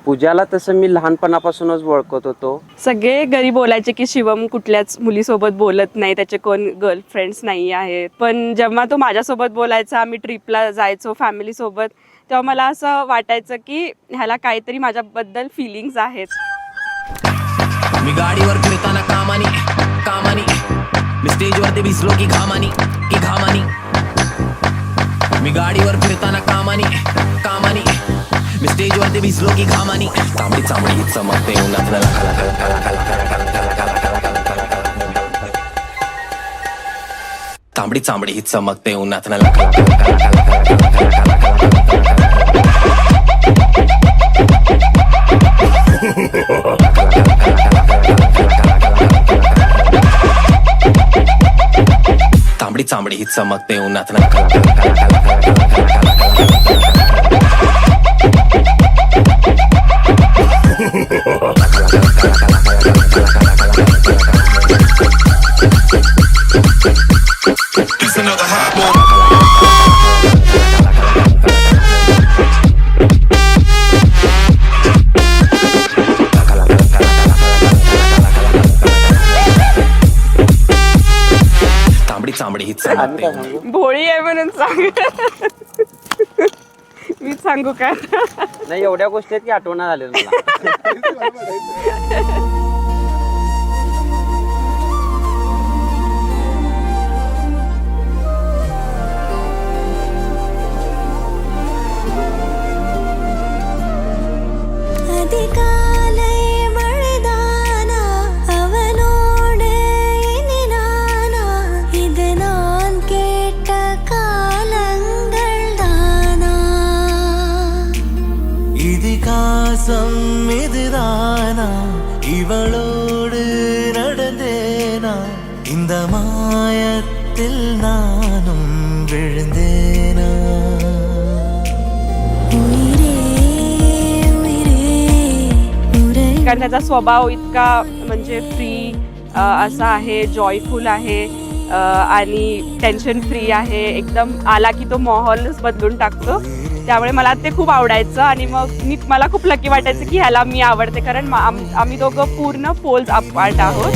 पूजाला तसं मी लहानपणापासूनच ओळखत होतो. सगळे घरी बोलायचे की शिवम कुठल्याच मुलीसोबत बोलत नाही, त्याचे कोण गर्लफ्रेंड्स नाही आहेत. पण जेव्हा तो माझ्यासोबत बोलायचा, आम्ही ट्रिपला जायचो फॅमिलीसोबत, तेव्हा मला असं वाटायचं की ह्याला काहीतरी माझ्याबद्दल फिलिंग्स आहेत. मी गाडीवर फिरताना कामानी कामानी, मी स्टेजवरती भिजलो की घामानी मी गाडीवर फिरताना कामानी कामानी, मी स्टेजवरती भिजलो की घामानी. तांबडी चांबडी ही चमकते उन्हात तांबडी चांबडी ही चमकते उन्हात तांबडी चांबडी ही चमकते उन्हात चांबडी ही चमकते. भोळी आहे म्हणून सांग. मी सांगू का? नाही, एवढ्या गोष्टी आहेत की आठवण झाल्या मला. இவளோடு நடந்தேனா இந்த மாயத்தில் நானும் விழுந்தேனா. कारण त्याचा स्वभाव इतका म्हणजे फ्री असा आहे, जॉयफुल आहे आणि टेन्शन फ्री आहे. एकदम आला की तो माहोलच बदलून टाकतो. त्यामुळे मला ते खूप आवडायचं आणि मग मला खूप लकी वाटायचं की ह्याला मी आवडते, कारण आम्ही दोघं पूर्ण पोल्स अपार्ट आहोत.